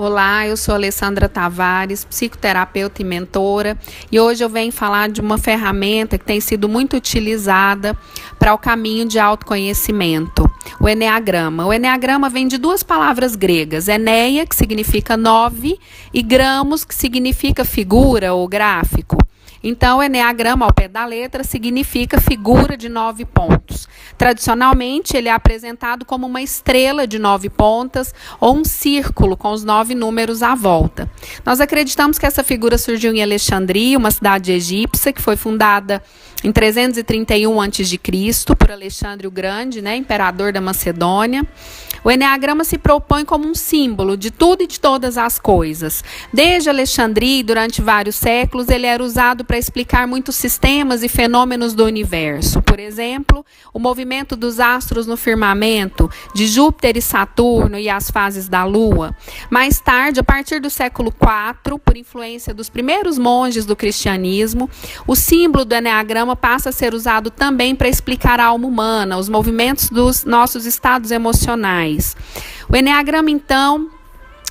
Olá, eu sou Alessandra Tavares, psicoterapeuta e mentora, e hoje eu venho falar de uma ferramenta que tem sido muito utilizada para o caminho de autoconhecimento, o Eneagrama. O Eneagrama vem de duas palavras gregas, Eneia, que significa 9, e gramos, que significa figura ou gráfico. Então, o Eneagrama, ao pé da letra, significa figura de 9 pontos. Tradicionalmente, ele é apresentado como uma estrela de 9 pontas ou um círculo com os 9 números à volta. Nós acreditamos que essa figura surgiu em Alexandria, uma cidade egípcia, que foi fundada em 331 a.C., por Alexandre o Grande, imperador da Macedônia. O Eneagrama se propõe como um símbolo de tudo e de todas as coisas. Desde Alexandria, durante vários séculos, ele era usado para explicar muitos sistemas e fenômenos do universo. Por exemplo, o movimento dos astros no firmamento, de Júpiter e Saturno e as fases da Lua. Mais tarde, a partir do século IV, por influência dos primeiros monges do cristianismo, o símbolo do Eneagrama passa a ser usado também para explicar a alma humana, os movimentos dos nossos estados emocionais. O Eneagrama, então,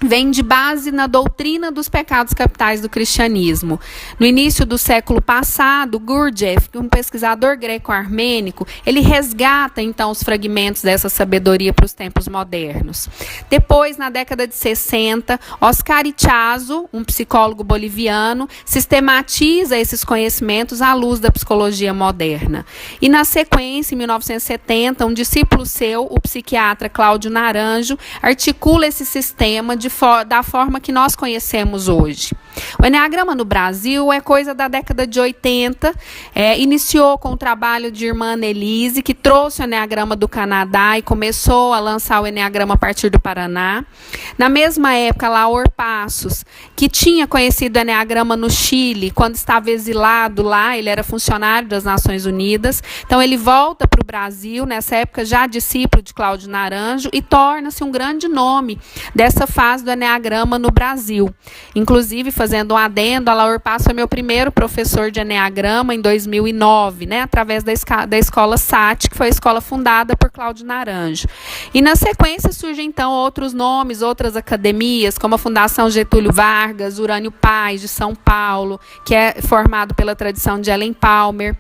vem de base na doutrina dos pecados capitais do cristianismo. No início do século passado, Gurdjieff, um pesquisador greco-armênico, ele resgata então os fragmentos dessa sabedoria para os tempos modernos. Depois, na década de 60, Oscar Ichazo, um psicólogo boliviano, sistematiza esses conhecimentos à luz da psicologia moderna. E na sequência, em 1970, um discípulo seu, o psiquiatra Cláudio Naranjo, articula esse sistema da forma que nós conhecemos hoje. O Eneagrama no Brasil é coisa da década de 80, iniciou com o trabalho de irmã Annelise, que trouxe o Eneagrama do Canadá e começou a lançar o Eneagrama a partir do Paraná. Na mesma época, Laor Passos, que tinha conhecido o Eneagrama no Chile, quando estava exilado lá, ele era funcionário das Nações Unidas, então ele volta para o Brasil, nessa época já discípulo de Cláudio Naranjo, e torna-se um grande nome dessa fase do Eneagrama no Brasil. Inclusive, fazendo um adendo, a Laor Passos foi meu primeiro professor de Eneagrama em 2009, através da escola SAT, que foi a escola fundada por Cláudio Naranjo. E na sequência surgem então outros nomes, outras academias, como a Fundação Getúlio Vargas, Urânio Paz, de São Paulo, que é formado pela tradição de Ellen Palmer,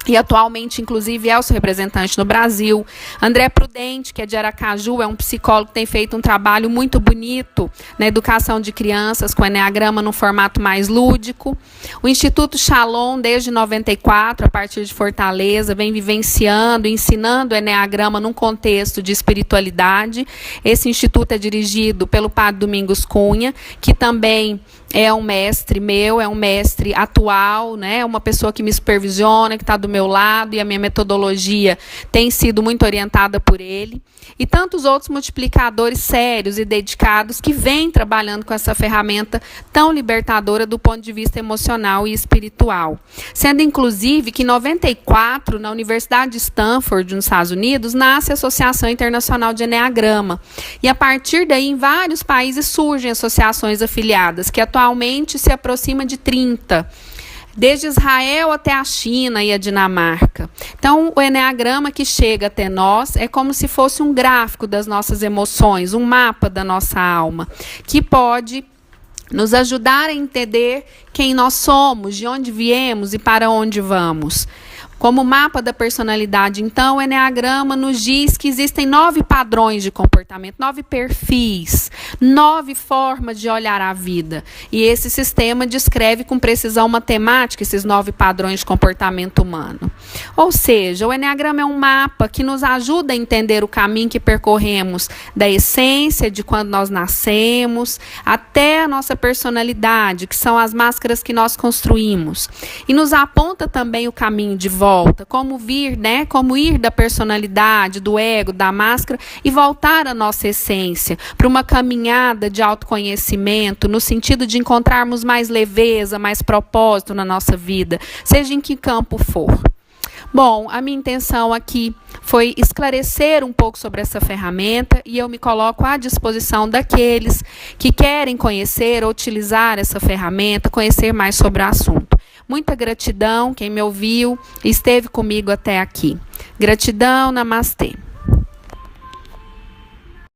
e atualmente, inclusive, é o seu representante no Brasil. André Prudente, que é de Aracaju, é um psicólogo que tem feito um trabalho muito bonito na educação de crianças com Eneagrama num formato mais lúdico. O Instituto Shalom, desde 94, a partir de Fortaleza, vem vivenciando e ensinando o Eneagrama num contexto de espiritualidade. Esse instituto é dirigido pelo padre Domingos Cunha, que também é um mestre meu, é um mestre atual, uma pessoa que me supervisiona, que está do meu lado, e a minha metodologia tem sido muito orientada por ele. E tantos outros multiplicadores sérios e dedicados que vêm trabalhando com essa ferramenta tão libertadora do ponto de vista emocional e espiritual. Sendo, inclusive, que em 94, na Universidade de Stanford, nos Estados Unidos, nasce a Associação Internacional de Eneagrama. E a partir daí, em vários países surgem associações afiliadas, que atualmente se aproxima de 30. Desde Israel até a China e a Dinamarca. Então, o Eneagrama que chega até nós é como se fosse um gráfico das nossas emoções, um mapa da nossa alma, que pode nos ajudar a entender quem nós somos, de onde viemos e para onde vamos. Como mapa da personalidade, então, o Eneagrama nos diz que existem 9 padrões de comportamento, 9 perfis, 9 formas de olhar a vida. E esse sistema descreve com precisão matemática esses 9 padrões de comportamento humano. Ou seja, o Eneagrama é um mapa que nos ajuda a entender o caminho que percorremos da essência de quando nós nascemos até a nossa personalidade, que são as máscaras que nós construímos. E nos aponta também o caminho de volta, como ir da personalidade, do ego, da máscara e voltar à nossa essência, para uma caminhada de autoconhecimento, no sentido de encontrarmos mais leveza, mais propósito na nossa vida, seja em que campo for. Bom, a minha intenção aqui foi esclarecer um pouco sobre essa ferramenta e eu me coloco à disposição daqueles que querem conhecer ou utilizar essa ferramenta, conhecer mais sobre o assunto. Muita gratidão, quem me ouviu e esteve comigo até aqui. Gratidão, namastê.